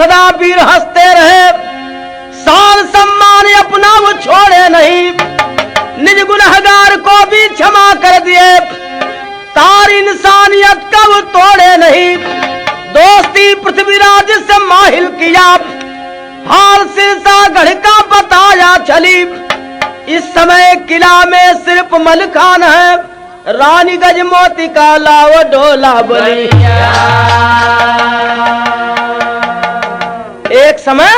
सदा वीर हंसते रहे, शान सम्मान अपना वो छोड़े नहीं, निज गुनहगार को भी क्षमा कर दिए, तार इंसानियत का वो तोड़े नहीं, दोस्ती पृथ्वीराज से माहिल किया, हाल सिरसागढ़ का बताया चली। इस समय किला में सिर्फ मलखान है, रानी गजमोती का लाव डोला बनी। एक समय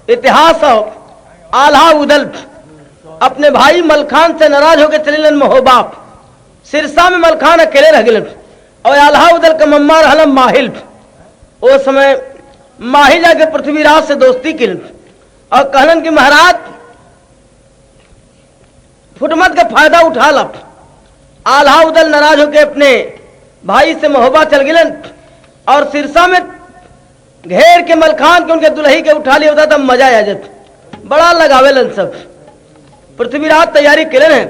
इतिहास आल्हा उदल अपने भाई मलखान से नाराज होकर चले महोबा। सिरसा में मलखान अकेले रह गए और आल्हा उदल का मम्मा रहलम माहिल। उस समय माहिल जाके पृथ्वीराज से दोस्ती की और कहलन कि महाराज फुटमत का फायदा उठा ला। आल्हा उदल नाराज होकर अपने भाई से महोबा चल गए और सिरसा में घेर के मलखान के उनके दुल्ही के उठा लिया होता, तब मजा आ जाता, बड़ा लगावेलन सब। पृथ्वीराज तैयारी करे हैं,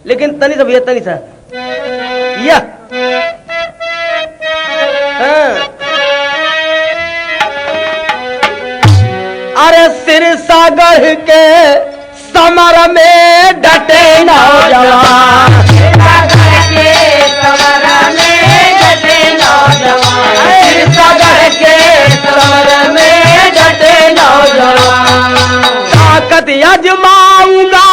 लेकिन तनी सा भैया तनी सा अरे सिरसागढ़ के समर में डटे नौजवान, सिरसागढ़ के समर में डटे नौजवान, सिरसागढ़ के समर में डटे नौजवान। ताकत आजमाऊंगा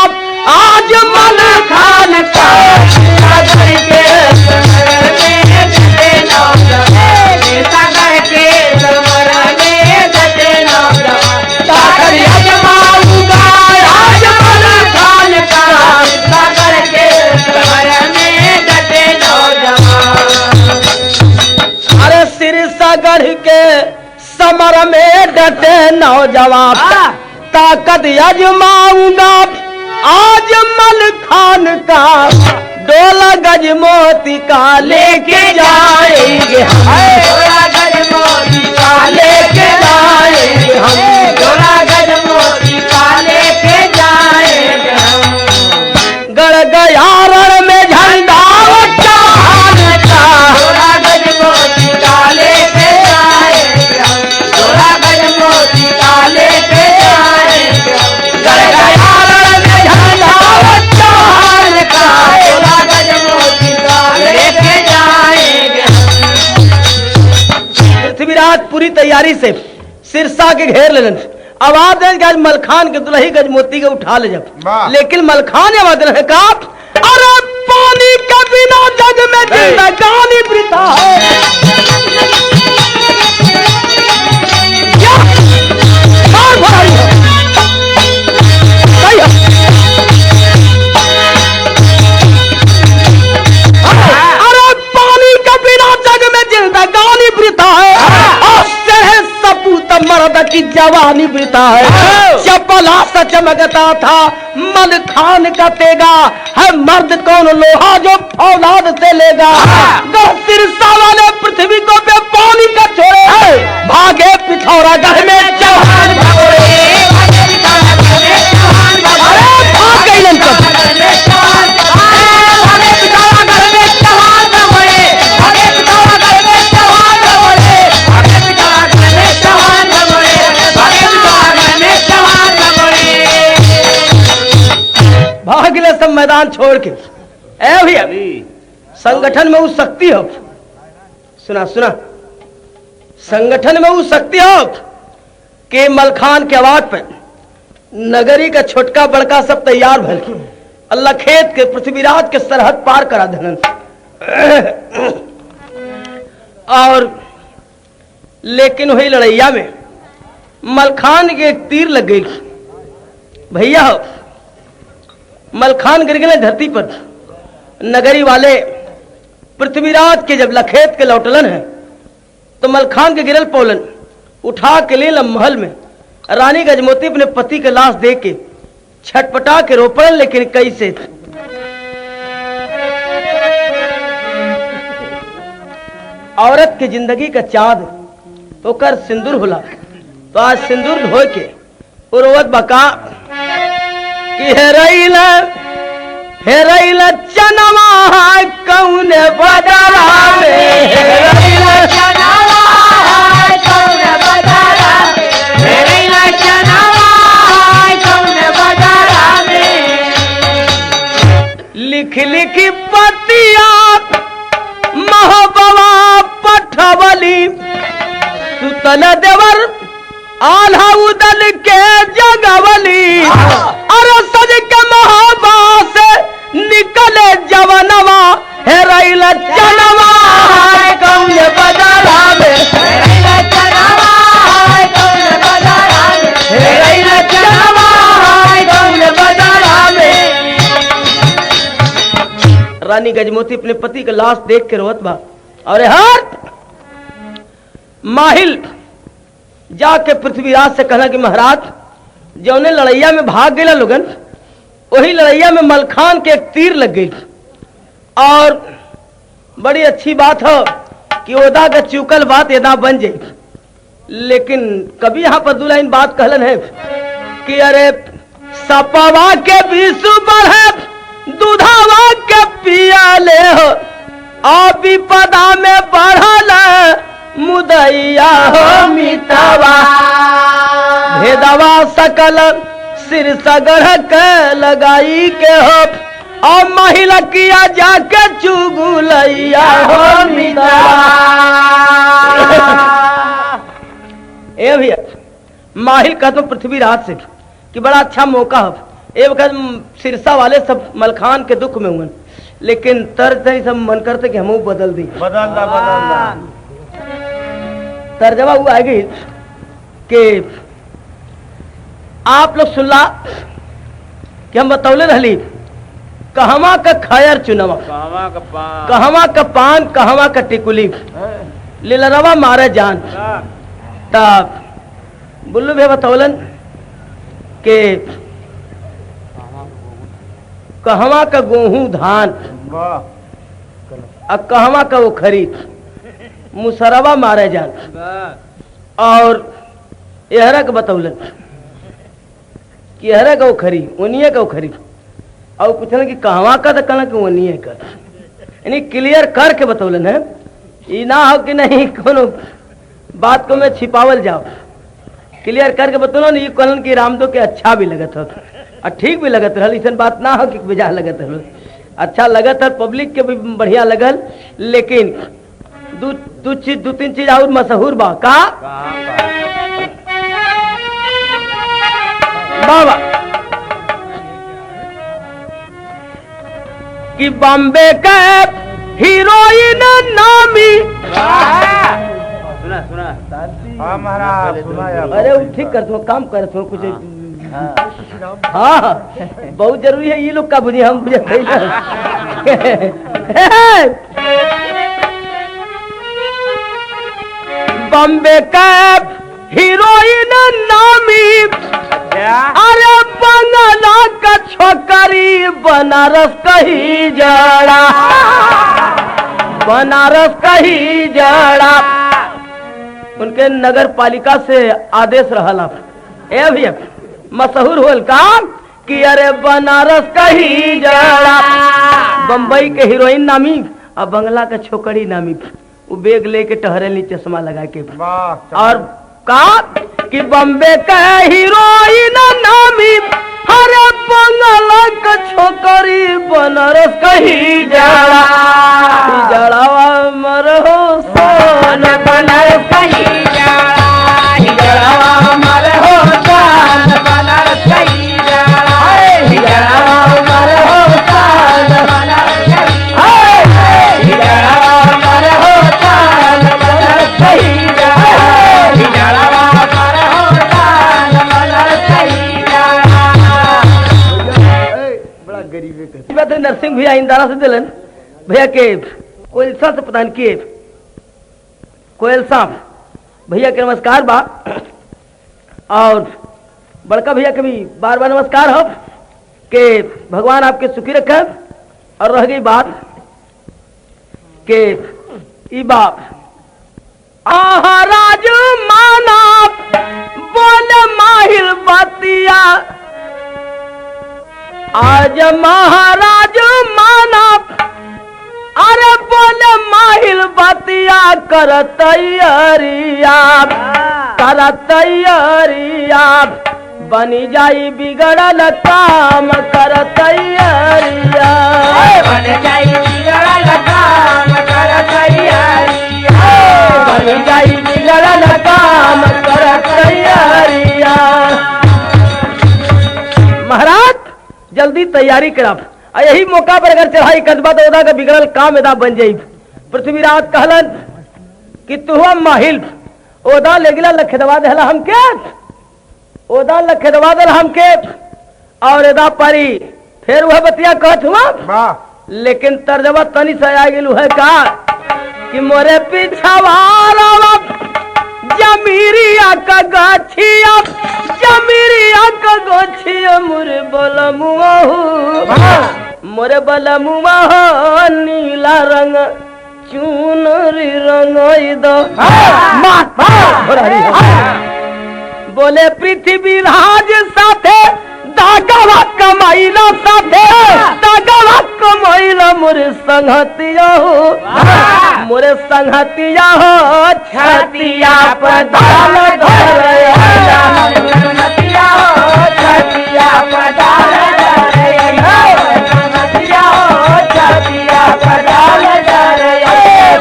आज मलखान का, सिरसागढ़ के समर में डटे नौजवान, सिरसागढ़ के समर में डटे नौजवान। ताकत आजमाऊंगा आज मलखान का, सिरसागढ़ के समर में डटे नौजवान। अरे सिरसागढ़ के समर में डटे नौजवान, ताकत आजमाऊंगा आज मलखान का, डोला गजमोती का लेके जाएंगे हम, डोला गजमोती का लेके जाएंगे हम, डोला गजमोती का लेके जाएंगे हम। गड़ गया रण में झंडा चढ़ान का, डोला गजमोती का लेके जाएंगे हम, डोला गजमोती का लेके जाएंगे हम। गड़ गया रण में झंडा चढ़ान का, डोला गजमोती का लेके जाएंगे हम। पृथ्वीराज पूरी तैयारी से सिरसा के घेर लेलन। आवाज है कि मलखान के दुल्ही गजमोती के उठा ले जब, लेकिन मलखान आवाज है का अरे पानी के बिना जग में जिंदगानी वृथा है। अरे पानी के बिना जग में जिंदगानी वृथा है, सपूत मर्द की जवानी वृथा है। चपला सा चमकता था मलखान का तेगा, है मर्द कौन लोहा जो औलाद से लेगा। सिरसा वाले पृथ्वी को पे पानी का छोड़े, भागे पिथौरागढ़ में जवान भगोड़े, भागले सब मैदान छोड़ के। ए भैया संगठन में वो शक्ति हो, सुना सुना, संगठन में वो शक्ति हो कि मलखान के आवाज पे नगरी का छोटका बड़का सब तैयार भल, अल्लाह खेत के पृथ्वीराज के सरहद पार करा देन। और लेकिन वही लड़ैया में मलखान के एक तीर लग गई भैया, मलखान गिर गए धरती पर। नगरी वाले पृथ्वीराज के जब लखेत के लौटलन है तो मलखान के गिरल पौलन उठा के ले महल में। रानी गजमोती अपने पति के लाश दे के छटपटा के रोपड़न, लेकिन कैसे औरत की जिंदगी का चाँद होकर सिंदूर होला, तो आज सिंदूर धो के उर्वत बका कि हेरैला चनवा कौन बदरा में, हेरैला चनवा कौन बदरा लिखी लिखी पतिया महबवा पठवली सुतल देवर आल्हा उदल के जगवली अरे सज के महबा से निकले जवनवा हे रैल चनवा कौन बजारा में हे रैल चनवा कौन बजारा में हे रैल चनवा कौन बजारा में। रानी गजमोती अपने पति का लाश देख के रोत बा और हर माहिल जाके पृथ्वीराज से कहना कि महाराज जौने लड़ैया में भाग गए लोगन वही लड़ैया में मलखान के एक तीर लग गई और बड़ी अच्छी बात हो कि ओदा का चुकल बात एदा बन जाए। लेकिन कभी यहाँ पर दो लाइन बात कहलन है कि अरे सपवा के विषु बढ़े दूधावा के पिया ले हो और विपदा में बढ़ल मुदैया हो मितवा भेदवा सकल सिर सगढ़ के लगाई के हो और महिला किया जाके चुगुलैया हो मितवा। ए भैया माहिल कहते पृथ्वीराज से कि बड़ा अच्छा मौका हो एक वक्त सिरसा वाले सब मलखान के दुख में हुए लेकिन तरह सब मन करते कि हम बदल दी बदल तर्जमा हुआ है कि आप लोग सुनला कि हम बतौले रहली कहवा का खैर चुनवा कहवा का पान कहवा का टिकुली लीलरवा मारे जान तब बुल्लू भैया बतौलन के कहवा का गेहूं धान और कहवा का वो खरीद मुसरवा मारे जान और एहरा का बतौलन कि एहरा का वो खरी उनिये का वो खरी और पूछना कि कहवा का तो कहना कि उनिये का यानी क्लियर करके बतौलन है ये ना हो कि नहीं कोनो बात को मैं छिपावल जाओ क्लियर करके बतौलन ये कहलन कि रामदो के अच्छा भी लगत हो और ठीक भी लगत रहल ऐसा बात ना हो कि बेजा लगत रहल अच्छा लगत है पब्लिक के भी बढ़िया लगल लेकिन दो तीन चीज और मशहूर बा का बाबा कि बॉम्बे के हीरोइन नामी सुना सुना महाराज सुना अरे ठीक कर तुम काम कर तुम कुछ हाँ बहुत जरूरी है ये लोग का बुझे हम बुझे बॉम्बे का हीरोइन नामी अरे बंगला का छोकरी बनारस कही जड़ा बनारस कही जड़ा उनके नगर पालिका से आदेश रहला ए भैया मशहूर होल का कि अरे बनारस कही जड़ा बम्बई के हीरोइन नामी और बंगला का छोकरी नामी वो बेग लेके टहरेली चश्मा लगा के और का कि बम्बे का हीरोइन नामी हरे बंगला का छोकरी बनारस कही जड़ा जड़ावा मर हो सोन बनारस कही जड़ावा मर हो सोन बनारस कही जड़ावा मर हो सोन बनारस कही जड़ावा मर हो सोन बनारस कही जड़ावा मर हो सोन बनारस कही बड़ा गरीब है तो नरसिंह भैया इंदारा से दिलन भैया के कोयलसा से प्रदान किए कोयलसा भैया के नमस्कार बा और बड़का भैया के भी बार बार नमस्कार हो कि भगवान आपके सुखी रखे और रह गई बात के ई बाप महाराज माना बोले माहिर बतिया आज महाराज माना अरे बोले माहिर बतिया कर तैयारिया बनी जाई बिगड़ल काम कर तैयारिया, बन जाई बिगड़ल काम कर तैयारिया, बनी जाई बिगड़ल काम कर तैयारिया। महाराज जल्दी तैयारी करा, यही मौका पर अगर चढ़ाई कदबा तो ओदा का बिगड़ल काम एदा बन जाई। पृथ्वीराज कहलन कि तू माहिल ओदा ले गिला लखेदवा देला हमके, ओदा लखेदवा देला हमके और एदा परी फिर वह बतिया कहत हुआ, लेकिन तर्जमा तनी से आ गेलू है का कि मोरे पिछवाड़ा जमीरिया का गाछिया, जमीरिया का गाछिया मोरे बलमुआ हो, मोरे बलमुआ हो नीला रंग चुनरी रंगाई दो। बोले पृथ्वी राज साथे दागवा कमाइला साथे, दागवा कमाइला मोरे संगतिया हो, मोरे संगतिया हो छतिया पर दाल धरैया, संगतिया हो छतिया पर दाल धरैया, संगतिया हो छतिया पर दाल धरैया,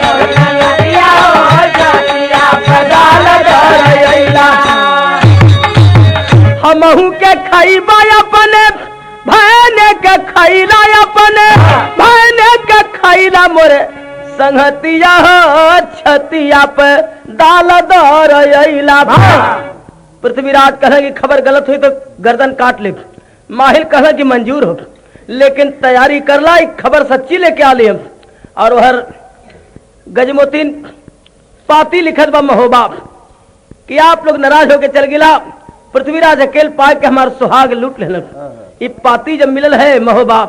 संगतिया हो छतिया पर दाल धरैया। हमहू के खैबा अपने भैने के खैला, अपने भैने के खैला मोरे संगतिया हो छतिया पे दाल दरैला। पृथ्वीराज कहे कि खबर गलत हुई तो गर्दन काट ले। माहिल कहे कि मंजूर हो, लेकिन तैयारी कर ला, खबर सच्ची लेके आ ले। और वह गजमोतीन पाती लिखत बा महोबा कि आप लोग नाराज होके चल गिला, पृथ्वीराज अकेल पाए के हमार सुहाग लूट लेलन। ये पाती जब मिलल है महोबा,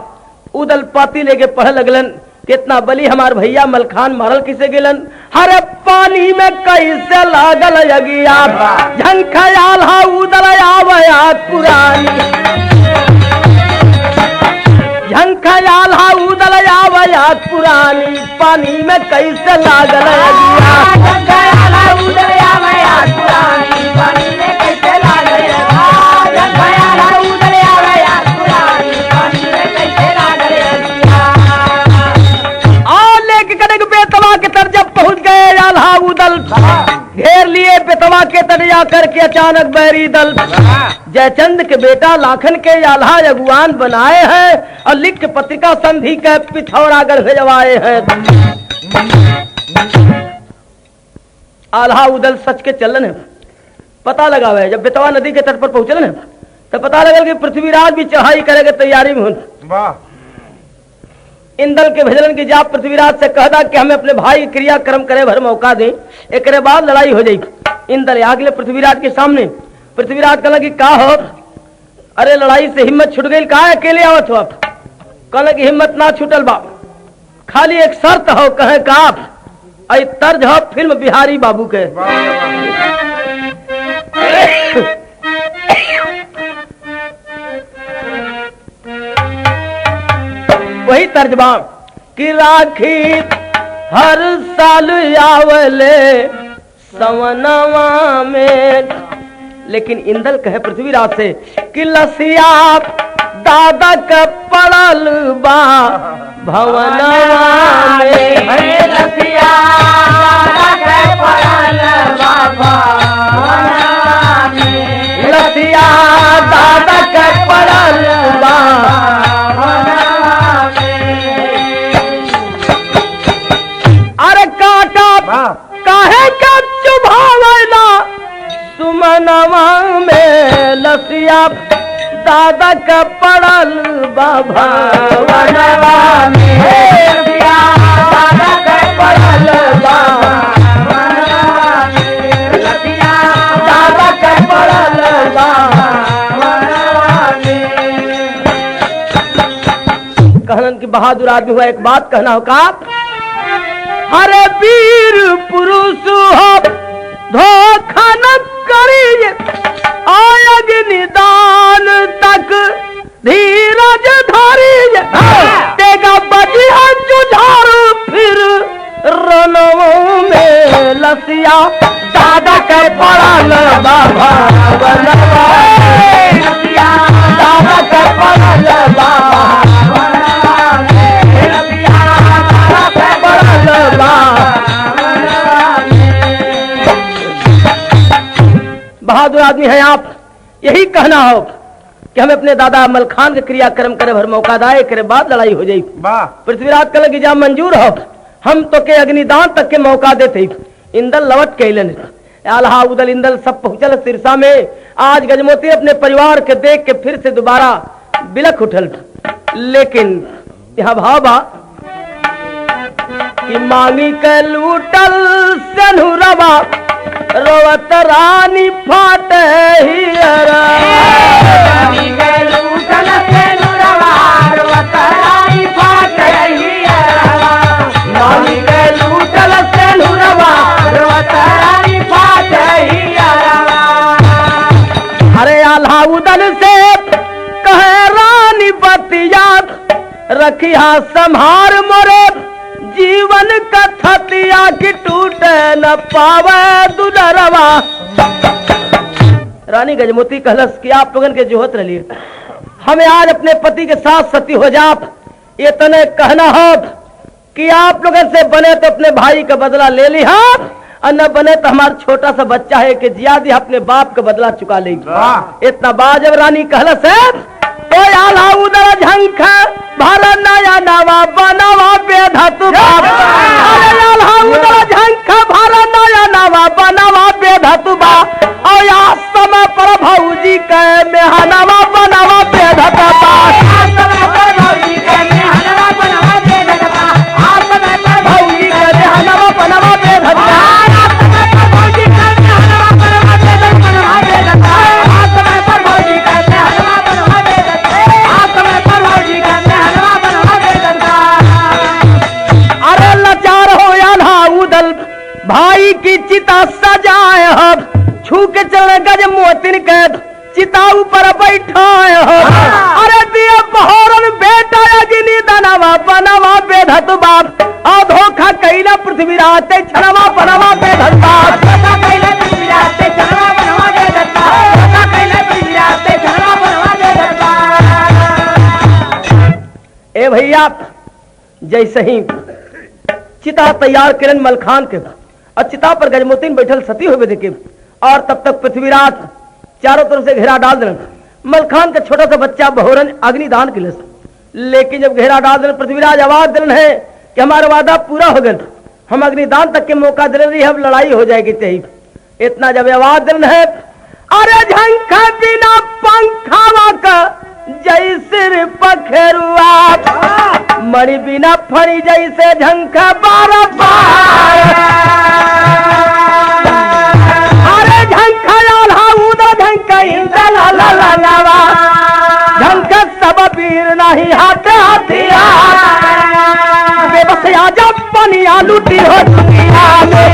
उदल पाती लेके पढ़ लगलन, कितना बली हमार भैया मलखान मारल किसे गेलन, हरे पानी में कैसे लागल यगिया, झंखयाल हा उदल आवया पुरानी, झंखयाल हा उदल आवया पुरानी, पानी में कैसे लागल यगिया, झंखयाल हा उदल आवया पुरानी, पानी में कैसे लागल यगिया, झंखयाल हा उदल आवया पुरानी, पानी में कैसे लागल यगिया। लेके कड़क बेतवा के तर जब पहुंच गए आल्हा उदल, घेर लिए बेतवा के तर जा करके अचानक बैरी दल, जयचंद के बेटा लाखन के आल्हा अगुवान बनाए हैं और लिख के पत्रिका संधि के पिथौरागढ़ भेजवाए हैं। आल्हा उदल सच के चलन है, पता लगा हुआ है। जब बेतवा नदी के तट पर पहुंचल न तो पता लगल कि पृथ्वीराज भी चढ़ाई करेगा तैयारी में हो। इंदल के भेजलन की जा पृथ्वीराज से कहदा कि हमें अपने भाई क्रियाक्रम करे भर मौका दें, एक बाद लड़ाई हो जाएगी। इंदल आ गए पृथ्वीराज के सामने। पृथ्वीराज कहला कि का हो, अरे लड़ाई से हिम्मत छूट गई, का अकेले आवत हो आप? कहला कि हिम्मत ना छूटल बा, खाली एक शर्त हो, कहे का आप आई तर्ज हो फिल्म बिहारी बाबू के। वही तर्जमा कि राखी हर साल आवले सवनवा में, लेकिन इंदल कहे पृथ्वीराज से कि लसिया दादा का पड़ल बा भवनवा में, लसिया दादा का पड़ल बा भवनवा में, लसिया दादा का पड़ल बा। अरे काका काहे का चुभावला सुमनवा में, लसिया दादा का पड़ल बाबा वनवा में, लसिया दादा का पड़ल बाबा वनवा में, लसिया दादा का पड़ल बाबा वनवा में। कहलन की बहादुर आदमी हुआ, एक बात कहना हो का, हरे वीर पुरुष हो धोखा न करिए, आयग निदान तक धीरज धारिए, तेगा बजिया जुझारू फिर रनों में, लसिया दादा के पड़ल बाबा बनवा, यही कहना हो कि हमें अपने दादा मलखान के क्रियाक्रम करे भर मौका दाए करे बाद लड़ाई हो जाई। पृथ्वीराज कल की जा मंजूर हो हम तो के अग्निदान तक के मौका देते। इंदल लवट कैलन आल्हा उदल इंदल सब पहुंचल सिरसा में। आज गजमोती अपने परिवार के देख के फिर से दोबारा बिलख उठल। लेकिन यहाँ भाबा कि मांगी के लूटल सनुरवा रोवत रानी फाटे हियरा। मांगी के लूटल सनुरवा रोवत रानी फाटे हियरा। मांगी के लूटल सनुरवा रोवत रानी फाटे हियरा। अरे आल्हा उदल से कहे रानी बतिया रखिया संहार मोरे जीवन का थतिया की टूटे न पावे दुलरवा। रानी गजमोती कहलस कि आप लोगन के जोहत रहिए हमें आज अपने पति के साथ सती हो जाप। ये तने कहना हो कि आप लोगन से बने तो अपने भाई का बदला ले लिया और न बने तो हमारा छोटा सा बच्चा है कि जियादी अपने बाप का बदला चुका लेगी। इतना बात जब रानी कहलस है तो आल्हा उदल झंख भरा नया नवा बनवा बेधत बाप। अरे आल्हा उदल झंख भरा नया नवा बनवा बेधत बा और या समय पर भौजी के मेहनवा बनवा बेधत बा। भौजी के मेहनवा बनवा बेधत बा। भाई की चिता सजाए हम छू के चल गज मोतिन के चिता ऊपर बैठाए हम। अरे दिया बहोरन बेटा अग्नि दनवा बनवा बेधत बाप और धोखा कैला पृथ्वीराज ते छनवा बनवा बेधत बाप। धोखा कैला पृथ्वीराज ते छनवा बनवा बेधत बाप। धोखा कैला पृथ्वीराज ते छनवा बनवा बेधत बाप। ए भैया जैसे ही चिता तैयार करन मलखान के और चिता पर गजमोती बैठल सती हुए देखे और तब तक पृथ्वीराज चारों तरफ से घेरा डाल देना। मलखान का छोटा सा बच्चा बहोरन अग्निदान के लिए। लेकिन जब घेरा डाल देना पृथ्वीराज आवाज दिलन है कि हमारा वादा पूरा हो गया हम अग्निदान तक के मौका दे रही अब लड़ाई हो जाएगी चाहिए। इतना जब आवाज दिलन है अरे झंखा बिना पंखावा का जैसे पखेरुआ मणि बिना फड़ी जैसे झंखा बार बार। अरे झंखा आल्हा उदल झंखा इंदल ललवा झंखा सब वीर नहीं हाथ हथियार। बेबस आजा पनिया लूटी हो दुनिया में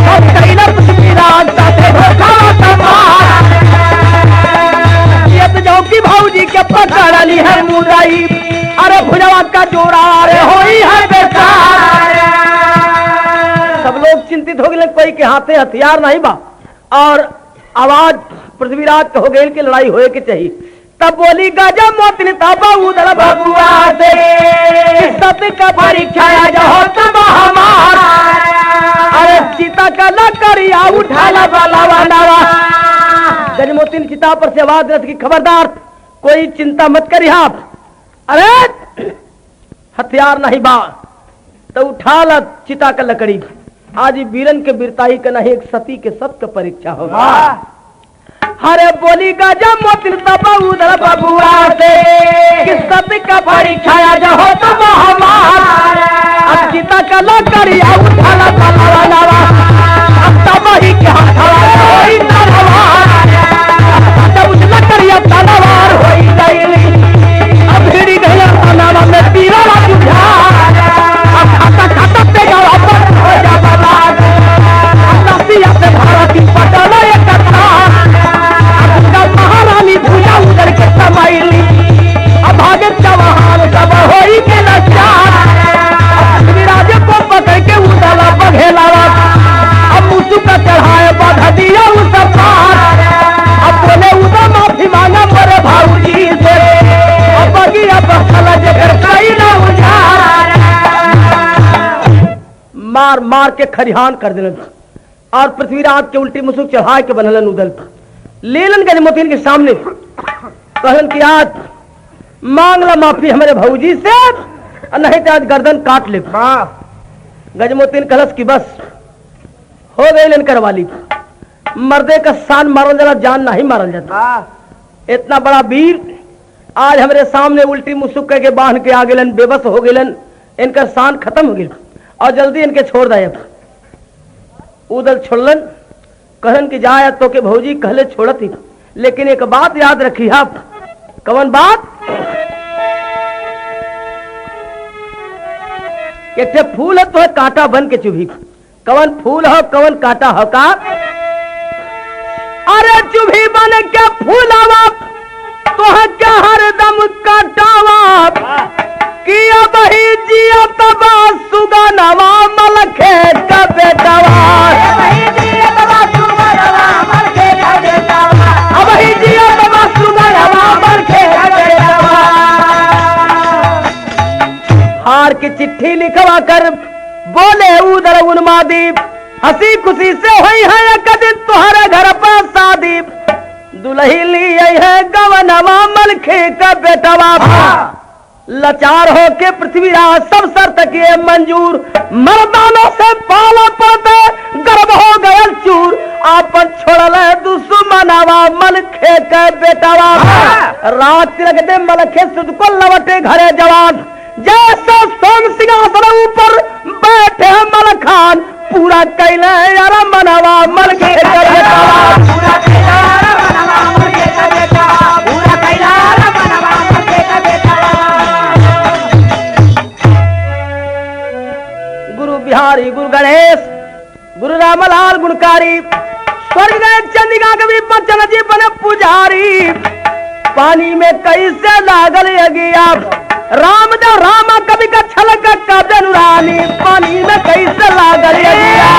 अब कैला पृथ्वीराज साथे धोखा तमार। की भौजी के पकड़ ली है मुराई अरे भुजवा का जोड़ा रे होई है बेकार। सब लोग चिंतित हो गए कोई के हाथे हथियार नहीं बा और आवाज पृथ्वीराज हो गई कि लड़ाई होए के चाहिए। तब बोली गजब मोतिन तबा उदल बबुआ से सत्य का परीक्षा जो हो तब हमारा। अरे सीता का लकड़िया उठाला बलवा नवा। गजमोती ने चिता पर से आवाज की खबरदार कोई चिंता मत करी आप। अरे हथियार नहीं बा तो उठा ला चिता का लकड़ी। आज वीरन के वीरताई का नहीं एक सती के सत्य परीक्षा होगा। हरे बोली गजब मोतिन तबा उदल बबुआ से कि सत्य का परीक्षा जो हो तब हमारा। अब चिता का लकड़िया उठा ला बलवा नवा अब तब ही क्या कोई लकड़िया तलवार होई गई अब भिड़ी गया नामा में पीरा बुझा अब खाता खाता पे गवा पर हो जा बलाद नसिया से भारत की पटल एक कथा अब का महारानी भूजा उधर के समाइली अब भागे जवान सब होई के लाचार। विराज को पकड़ के उदला बघेला अब मुसु का चढ़ाए बाधा दिया उस पार। अब बोले उदा माफी मांगा मेरे भाऊजी से अब बगी अब जगर कई ना उजाड़। मार मार के खरिहान कर दिलन और पृथ्वीराज के उल्टी मुसुक चढ़ाए के बनलन उदल लीलन गजमोतीन के सामने कहन कि आज मांगला माफी हमारे भौजी से, नहीं तो आज गर्दन काट ले। गजमोतीन कहलस कि बस हो गई लन करवाली, मर्दे का शान मारल जाला, जान नहीं मारल जाता। इतना बड़ा वीर आज हमारे सामने उल्टी मुसुक के बांध के आ गेलन, बेबस हो गेलन, इनका शान खत्म हो गया और जल्दी इनके छोड़ दे। उदल छोड़लन, कहन कि जाए तो के भौजी कहले छोड़त ही, लेकिन एक बात याद रखी आप। कवन बात? एक ठे फूल है तो है कांटा बन के चुभी। कवन फूल हो कवन कांटा हो का? अरे चुभी बन के फूलावा तो है क्या हरदम काटावा, किया बही जिया तबा सुगनवा मलखे का बेटवा। अबही जिया तबा सुगनवा मलखे का बेटवा। हार की चिट्ठी लिखवा कर बोले उधर उन्मादी, हंसी खुशी से हुई है एक दिन तुम्हारे घर पर शादी, दुल्ही ली है गवनवा मलखे का बेटवा। लाचार हो के पृथ्वीराज सब शर्त किए मंजूर, मर्दानों से पाला पड़ते गर्भ हो गया चूर, आपन छोड़ल दुश्मनवा मलखे के बेटवा। रात तिलक दे मलखे सुध को लवटे घरे जवान, जैसे सोम सिंहासन ऊपर बैठे मलखान, पूरा कैले यार मनवा मलखे के बेटवा। पूरा कैला मनवा मलखे के बेटवा, पूरा कैला मनवा मलखे के बेटवा। गुरु बिहारी, गुरु गणेश, गुरु रामलाल गुणकारी, स्वर्ग गए चंदिका कवि बच्चन जी बने पुजारी। पानी में कैसे लागल अगिया, रामदेव रामा कवि का छलक का बेनुरानी, पानी में कैसे लागल अगिया।